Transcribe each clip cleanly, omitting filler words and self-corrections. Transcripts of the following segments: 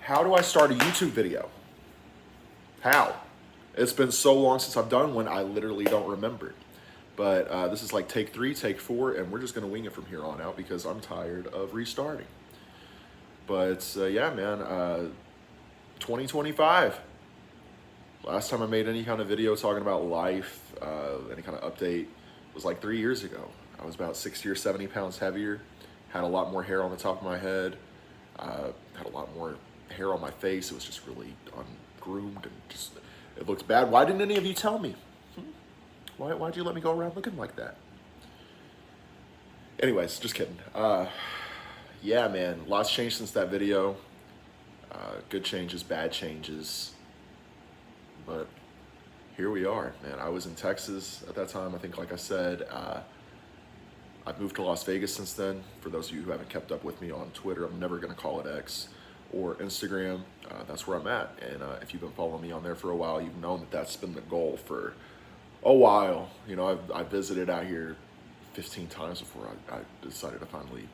How do I start a YouTube video? How? It's been so long since I've done one, I literally don't remember. But this is like take 3, take 4, and we're just gonna wing it from here on out because I'm tired of restarting. But yeah, man, 2025. Last time I made any kind of video talking about life, any kind of update, was like 3 years ago. I was about 60 or 70 pounds heavier, had a lot more hair on the top of my head, had a lot more hair on my face. It was just really ungroomed and just, it looked bad. Why didn't any of you tell me? Why'd you let me go around looking like that? Anyways, just kidding. Yeah, man, lots changed since that video. Good changes, bad changes. But here we are, man. I was in Texas at that time. I think, like I said, I've moved to Las Vegas since then. For those of you who haven't kept up with me on Twitter, I'm never gonna call it X or Instagram. That's where I'm at. And if you've been following me on there for a while, you've known that that's been the goal for a while. You know, I visited out here 15 times before I decided to finally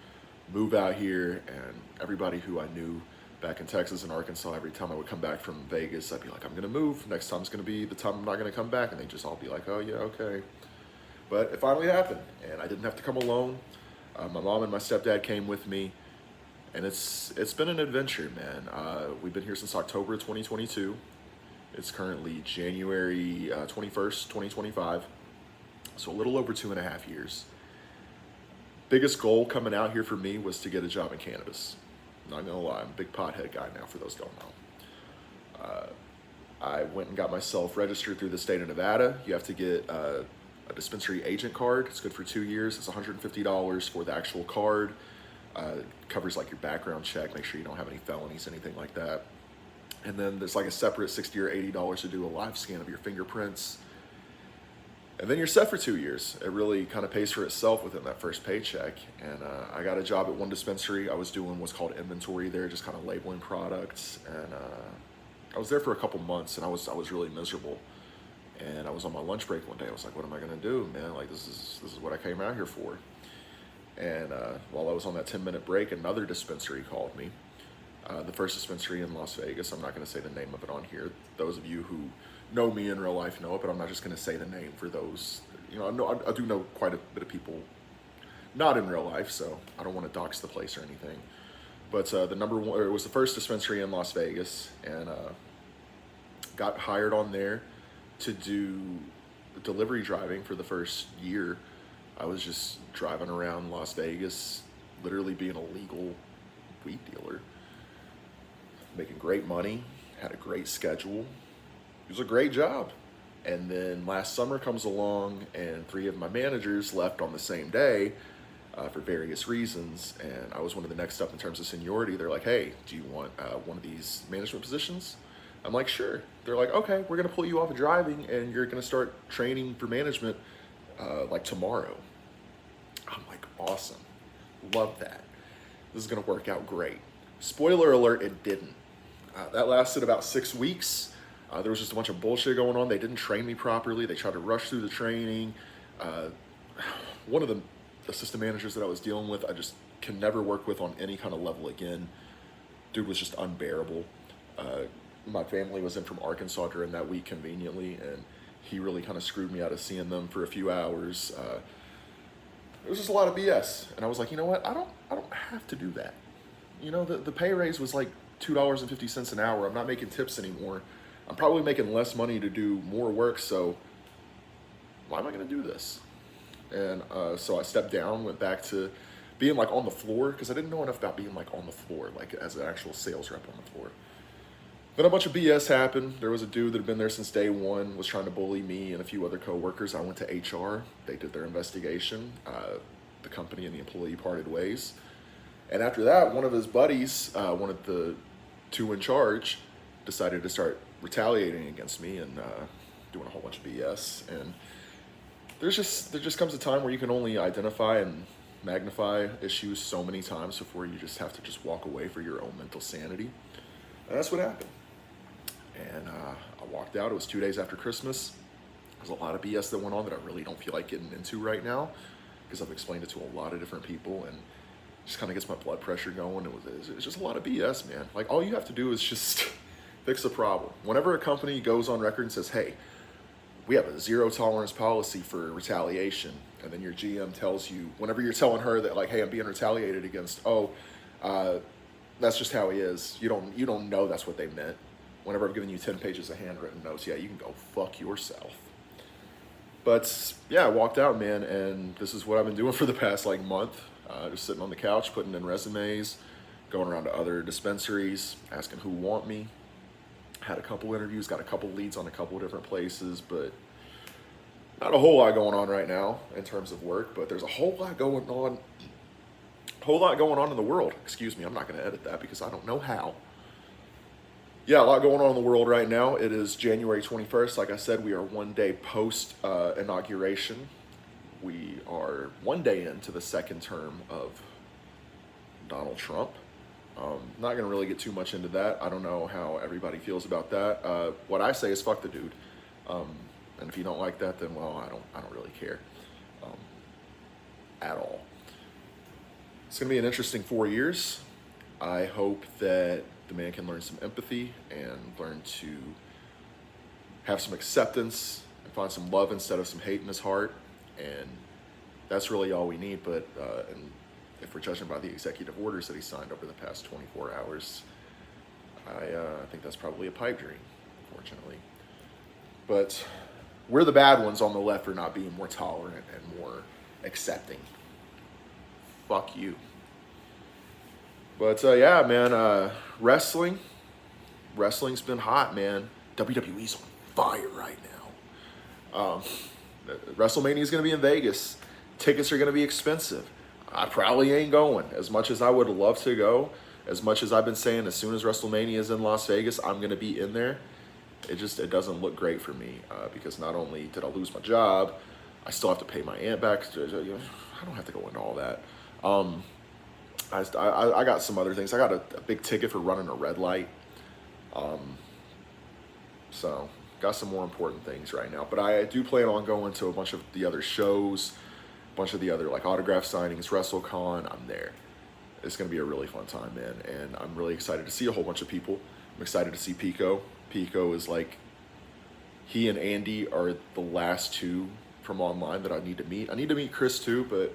move out here. And everybody who I knew back in Texas and Arkansas, every time I would come back from Vegas, I'd be like, I'm gonna move. Next time's gonna be the time I'm not gonna come back. And they just all be like, oh yeah, okay. But it finally happened, and I didn't have to come alone. My mom and my stepdad came with me, and it's been an adventure, man. We've been here since October 2022. It's currently January 21st, 2025. So a little over 2.5 years. Biggest goal coming out here for me was to get a job in cannabis. Not gonna lie, I'm a big pothead guy now, for those who don't know. I went and got myself registered through the state of Nevada. You have to get a dispensary agent card. It's good for 2 years. It's $150 for the actual card. Covers like your background check, make sure you don't have any felonies, anything like that. And then there's like a separate $60 or $80 to do a live scan of your fingerprints. And then you're set for 2 years. It really kind of pays for itself within that first paycheck. And I got a job at one dispensary. I was doing what's called inventory there, just kind of labeling products. And I was there for a couple months, and I was really miserable. And I was on my lunch break one day. I was like, what am I gonna do, man? Like, this is what I came out here for. And while I was on that 10-minute break, another dispensary called me. The first dispensary in Las Vegas. I'm not gonna say the name of it on here. Those of you who know me in real life know it, but I'm not just gonna say the name for those. You know, I do know quite a bit of people not in real life, so I don't wanna dox the place or anything. But the number one, it was the first dispensary in Las Vegas, and got hired on there to do delivery driving for the first year. I was just driving around Las Vegas, literally being a legal weed dealer, making great money, had a great schedule. It was a great job. And then last summer comes along, and 3 of my managers left on the same day for various reasons. And I was one of the next up in terms of seniority. They're like, hey, do you want one of these management positions? I'm like, sure. They're like, okay, we're gonna pull you off of driving and you're gonna start training for management like tomorrow. I'm like, awesome, love that. This is gonna work out great. Spoiler alert, it didn't. That lasted about 6 weeks. There was just a bunch of bullshit going on. They didn't train me properly. They tried to rush through the training. One of the assistant managers that I was dealing with, I just can never work with on any kind of level again. Dude was just unbearable. My family was in from Arkansas during that week conveniently, and he really kind of screwed me out of seeing them for a few hours. It was just a lot of BS, and I was like, you know what? I don't have to do that. You know, the pay raise was like $2.50 an hour. I'm not making tips anymore. I'm probably making less money to do more work, so why am I gonna do this? And so I stepped down, went back to being like on the floor, because I didn't know enough about being like on the floor, like as an actual sales rep on the floor. Then a bunch of BS happened. There was a dude that had been there since day one, was trying to bully me and a few other coworkers. I went to HR. They did their investigation. The company and the employee parted ways. And after that, one of his buddies, one of the 2 in charge, decided to start retaliating against me and doing a whole bunch of BS. And there just comes a time where you can only identify and magnify issues so many times before you just have to just walk away for your own mental sanity. And that's what happened. And I walked out. It was 2 days after Christmas. There's a lot of BS that went on that I really don't feel like getting into right now, because I've explained it to a lot of different people. And Just kind of gets my blood pressure going. It's just a lot of BS, man. Like, all you have to do is just fix the problem. Whenever a company goes on record and says, hey, we have a zero tolerance policy for retaliation, and then your GM tells you, whenever you're telling her that, like, hey, I'm being retaliated against, that's just how he is. You don't know that's what they meant. Whenever I've given you 10 pages of handwritten notes, yeah, you can go fuck yourself. But yeah, I walked out, man, and this is what I've been doing for the past like month. Just sitting on the couch, putting in resumes, going around to other dispensaries, asking who want me. Had a couple interviews, got a couple leads on a couple different places, but not a whole lot going on right now in terms of work. But there's a whole lot going on in the world. Excuse me, I'm not going to edit that because I don't know how. Yeah, a lot going on in the world right now. It is January 21st. Like I said, we are one day post inauguration. We are one day into the second term of Donald Trump. Not going to really get too much into that. I don't know how everybody feels about that. What I say is fuck the dude. And if you don't like that, then well, I don't really care at all. It's going to be an interesting 4 years. I hope that the man can learn some empathy and learn to have some acceptance and find some love instead of some hate in his heart. And that's really all we need. But and if we're judging by the executive orders that he signed over the past 24 hours, I think that's probably a pipe dream, unfortunately. But we're the bad ones on the left for not being more tolerant and more accepting. Fuck you. But yeah, man, wrestling's been hot, man. WWE's on fire right now. WrestleMania is going to be in Vegas. Tickets are going to be expensive. I probably ain't going. As much as I would love to go, as much as I've been saying, as soon as WrestleMania is in Las Vegas, I'm going to be in there. It doesn't look great for me because not only did I lose my job, I still have to pay my aunt back. I don't have to go into all that. I got some other things. I got a big ticket for running a red light. So got some more important things right now. But I do plan on going to a bunch of the other shows, a bunch of the other like autograph signings, WrestleCon. I'm there. It's going to be a really fun time, man. And I'm really excited to see a whole bunch of people. I'm excited to see Pico. Pico is like, he and Andy are the last two from online that I need to meet. I need to meet Chris too, but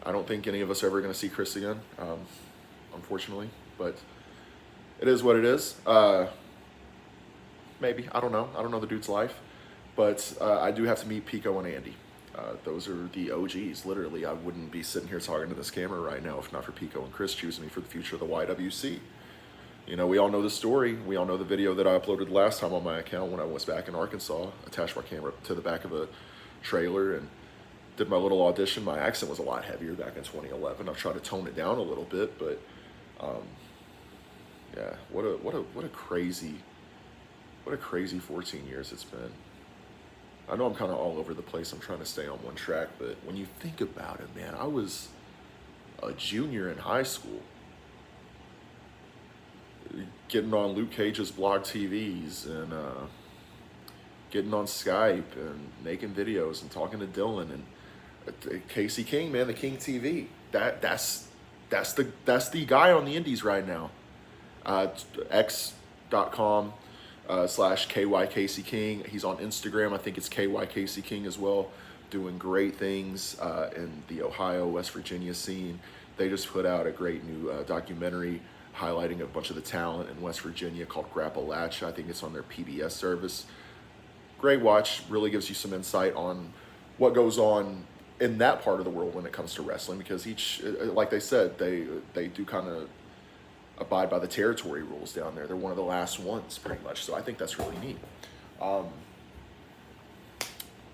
I don't think any of us are ever going to see Chris again, unfortunately. But it is what it is. Maybe. I don't know. I don't know the dude's life. But I do have to meet Pico and Andy. Those are the OGs. Literally, I wouldn't be sitting here talking to this camera right now if not for Pico and Chris choosing me for the future of the YWC. You know, we all know the story. We all know the video that I uploaded last time on my account when I was back in Arkansas. Attached my camera to the back of a trailer and did my little audition. My accent was a lot heavier back in 2011. I've tried to tone it down a little bit, but yeah, what a crazy 14 years it's been. I know I'm kind of all over the place. I'm trying to stay on one track, but when you think about it, man, I was a junior in high school, getting on Luke Cage's blog TVs and getting on Skype and making videos and talking to Dylan and Casey King, man, the King TV. That's the guy on the indies right now. X.com /KY Casey King. He's on Instagram. I think it's KY Casey King as well, doing great things in the Ohio, West Virginia scene. They just put out a great new documentary highlighting a bunch of the talent in West Virginia called Grappalachia. I think it's on their PBS service. Great watch. Really gives you some insight on what goes on in that part of the world when it comes to wrestling, because each, like they said, they do kind of abide by the territory rules down there. They're one of the last ones, pretty much. So I think that's really neat.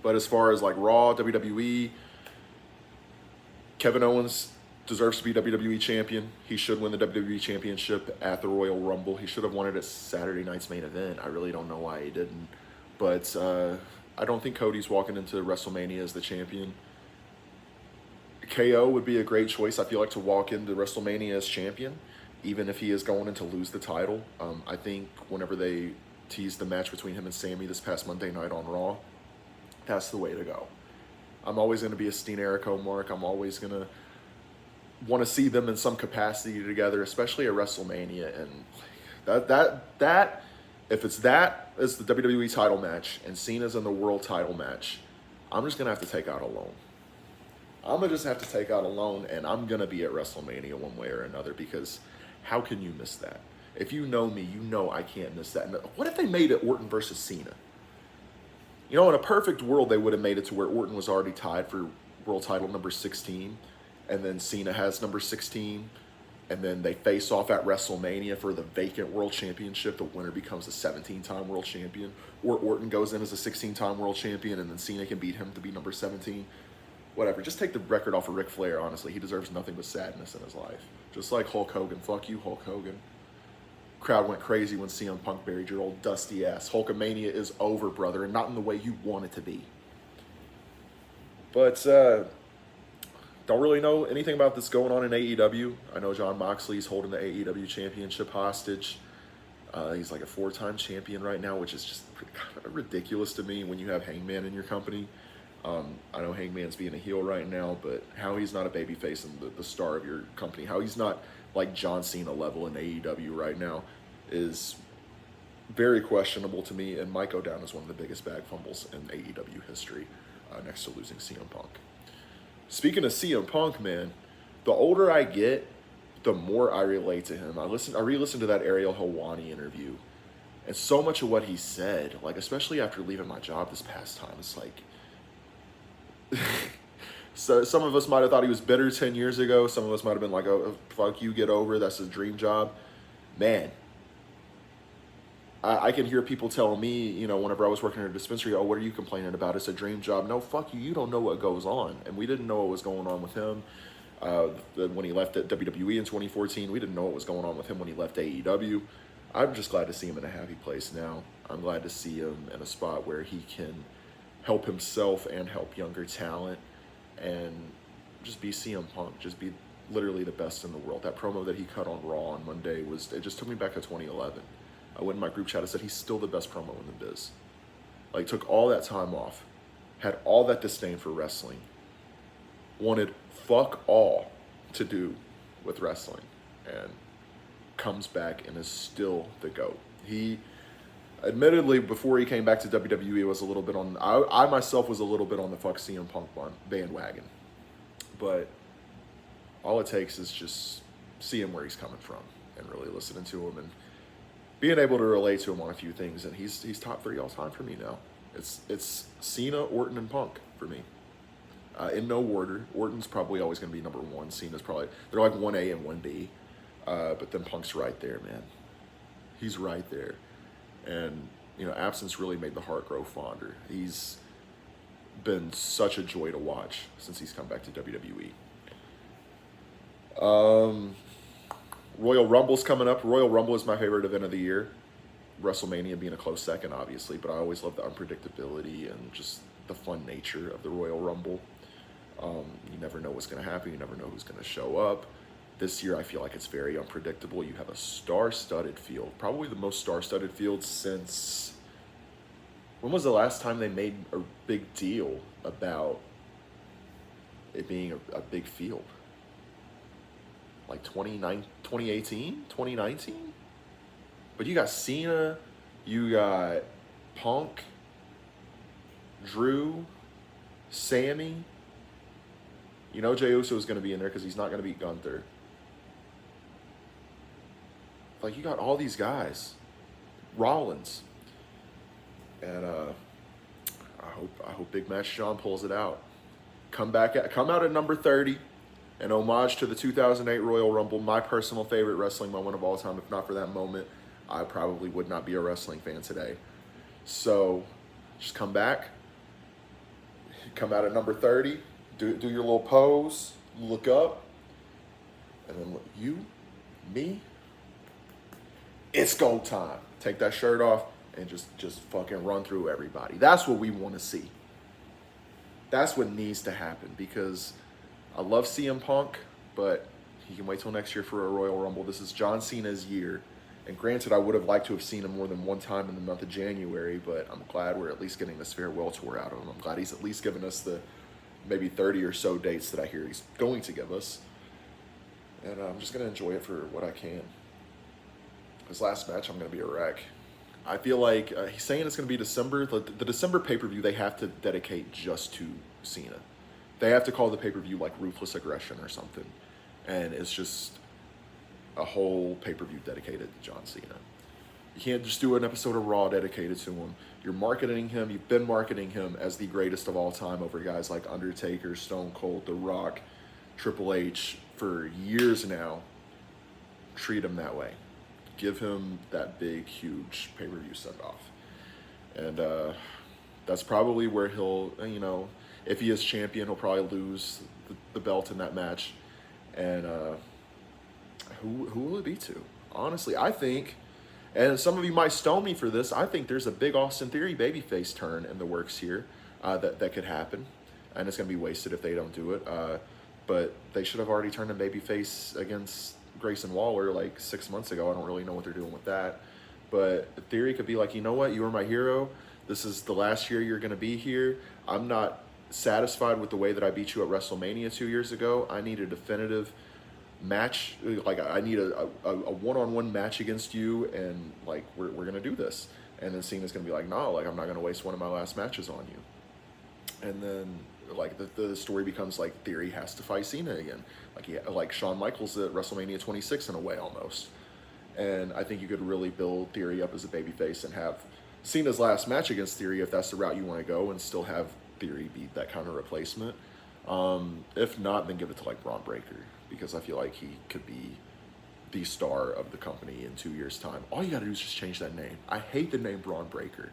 But as far as like Raw, WWE, Kevin Owens deserves to be WWE champion. He should win the WWE championship at the Royal Rumble. He should have won it at Saturday night's main event. I really don't know why he didn't. But I don't think Cody's walking into WrestleMania as the champion. KO would be a great choice, I feel like, to walk into WrestleMania as champion, even if he is going in to lose the title. I think whenever they teased the match between him and Sammy this past Monday night on Raw, that's the way to go. I'm always going to be a Steen Erico mark. I'm always going to want to see them in some capacity together, especially at WrestleMania. And that if it's that as the WWE title match and Cena's in the world title match, I'm just gonna have to take out Alone. I'm gonna just have to take out Alone, and I'm gonna be at WrestleMania one way or another, because how can you miss that? If you know me, you know I can't miss that. And what if they made it Orton versus Cena? You know, in a perfect world, they would have made it to where Orton was already tied for world title number 16, and then Cena has number 16, and then they face off at WrestleMania for the vacant world championship. The winner becomes a 17-time world champion, or Orton goes in as a 16-time world champion, and then Cena can beat him to be number 17. Whatever. Just take the record off of Ric Flair, honestly. He deserves nothing but sadness in his life. Just like Hulk Hogan. Fuck you, Hulk Hogan. Crowd went crazy when CM Punk buried your old dusty ass. Hulkamania is over, brother, and not in the way you want it to be. But, don't really know anything about this going on in AEW. I know Jon Moxley's holding the AEW championship hostage. He's like a 4-time champion right now, which is just kind of ridiculous to me when you have Hangman in your company. I know Hangman's being a heel right now, but how he's not a babyface and the star of your company, how he's not like John Cena level in AEW right now, is very questionable to me, and might go down as one of the biggest bag fumbles in AEW history, next to losing CM Punk. Speaking of CM Punk, man, the older I get, the more I relate to him. I re-listened to that Ariel Helwani interview, and so much of what he said, like especially after leaving my job this past time, it's like, so some of us might have thought he was bitter 10 years ago. Some of us might have been like, oh, fuck you, get over it. That's his dream job. Man, I can hear people tell me, you know, whenever I was working at a dispensary, oh, what are you complaining about? It's a dream job. No, fuck you. You don't know what goes on. And we didn't know what was going on with him when he left at WWE in 2014. We didn't know what was going on with him when he left AEW. I'm just glad to see him in a happy place now. I'm glad to see him in a spot where he can help himself and help younger talent, and just be CM Punk, just be literally the best in the world. That promo that he cut on Raw on Monday it just took me back to 2011. I went in my group chat and said he's still the best promo in the biz. Like, took all that time off, had all that disdain for wrestling, wanted fuck all to do with wrestling, and comes back and is still the GOAT. He, admittedly, before he came back to WWE, was a little bit on. I myself was a little bit on the fuck CM Punk bandwagon, but all it takes is just seeing where he's coming from and really listening to him and being able to relate to him on a few things. And he's top 3 all time for me now. It's Cena, Orton, and Punk for me. In no order. Orton's probably always going to be number 1. Cena's probably, they're like 1A and 1B, but then Punk's right there, man. He's right there. And, you know, absence really made the heart grow fonder. He's been such a joy to watch since he's come back to WWE. Royal Rumble's coming up. Royal Rumble is my favorite event of the year. WrestleMania being a close second, obviously, but I always love the unpredictability and just the fun nature of the Royal Rumble. You never know what's going to happen. You never know who's going to show up. This year, I feel like it's very unpredictable. You have a star-studded field, probably the most star-studded field since... When was the last time they made a big deal about it being a big field? Like 2018? 2019? But you got Cena, you got Punk, Drew, Sammy. You know Jey Uso is going to be in there because he's not going to beat Gunther. Like, you got all these guys. Rollins. And I hope Big Match John pulls it out. Come out at number 30. An homage to the 2008 Royal Rumble, my personal favorite wrestling moment of all time. If not for that moment, I probably would not be a wrestling fan today. So, just come back. Come out at number 30. Do your little pose. Look up. And then look, you, me, it's go time. Take that shirt off and just fucking run through everybody. That's what we want to see. That's what needs to happen, because I love CM Punk, but he can wait till next year for a Royal Rumble. This is John Cena's year. And granted, I would have liked to have seen him more than one time in the month of January, but I'm glad we're at least getting this farewell tour out of him. I'm glad he's at least given us the maybe 30 or so dates that I hear he's going to give us. And I'm just going to enjoy it for what I can. His last match, I'm going to be a wreck. I feel like he's saying it's going to be December. The December pay-per-view, they have to dedicate just to Cena. They have to call the pay-per-view like Ruthless Aggression or something. And it's just a whole pay-per-view dedicated to John Cena. You can't just do an episode of Raw dedicated to him. You're marketing him. You've been marketing him as the greatest of all time over guys like Undertaker, Stone Cold, The Rock, Triple H for years now. Treat him that way. Give him that big, huge pay-per-view send-off. And that's probably where he'll, you know, if he is champion, he'll probably lose the belt in that match. And who will it be to? Honestly, I think, and some of you might stone me for this, I think there's a big Austin Theory babyface turn in the works here that could happen. And it's going to be wasted if they don't do it. But they should have already turned him babyface against Grayson Waller like 6 months ago. I don't really know what they're doing with that. But Theory could be like, you know what? You were my hero. This is the last year you're going to be here. I'm not satisfied with the way that I beat you at WrestleMania 2 years ago. I need a definitive match. Like, I need a one-on-one match against you, and like we're going to do this. And then Cena's going to be like, no, like I'm not going to waste one of my last matches on you. And then like the story becomes like Theory has to fight Cena again. Like Shawn Michaels at WrestleMania 26 in a way almost. And I think you could really build Theory up as a babyface and have Cena's last match against Theory, if that's the route you want to go, and still have Theory be that kind of replacement. If not, then give it to like Braun Breaker, because I feel like he could be the star of the company in 2 years' time. All you got to do is just change that name. I hate the name Braun Breaker.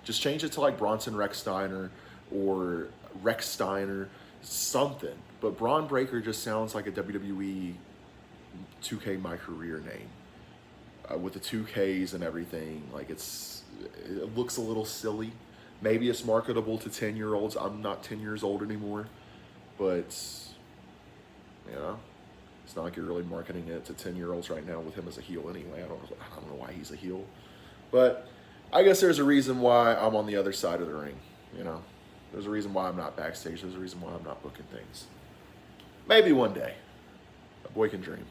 Just change it to like Bronson Rex Steiner or Rex Steiner, something. But Braun Breaker just sounds like a WWE 2K My Career name. With the 2Ks and everything, like it looks a little silly. Maybe it's marketable to 10-year-olds. I'm not 10 years old anymore, but you know, it's not like you're really marketing it to 10-year-olds right now with him as a heel anyway. I don't know why he's a heel, but I guess there's a reason why I'm on the other side of the ring. You know, there's a reason why I'm not backstage. There's a reason why I'm not booking things. Maybe one day, a boy can dream.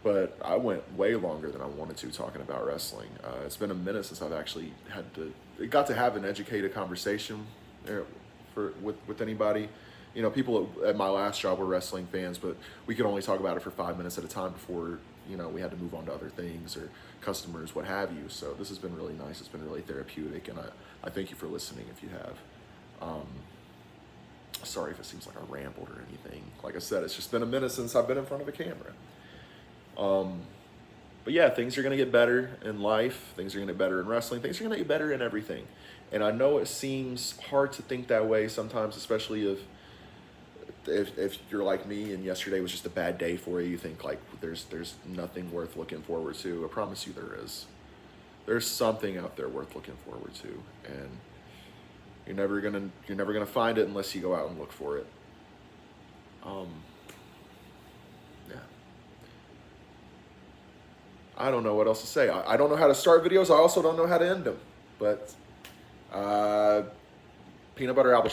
But I went way longer than I wanted to talking about wrestling. It's been a minute since I've actually got to have an educated conversation with anybody. You know, people at my last job were wrestling fans, but we could only talk about it for 5 minutes at a time before, you know, we had to move on to other things or customers, what have you. So this has been really nice. It's been really therapeutic, and I thank you for listening if you have. Sorry if it seems like I rambled or anything. Like I said, it's just been a minute since I've been in front of a camera. But yeah, things are going to get better in life. Things are going to get better in wrestling. Things are going to get better in everything. And I know it seems hard to think that way sometimes, especially if you're like me and yesterday was just a bad day for you. You think like there's nothing worth looking forward to. I promise you there is. There's something out there worth looking forward to, and you're never gonna find it unless you go out and look for it. Yeah. I don't know what else to say. I don't know how to start videos. I also don't know how to end them. But peanut butter apple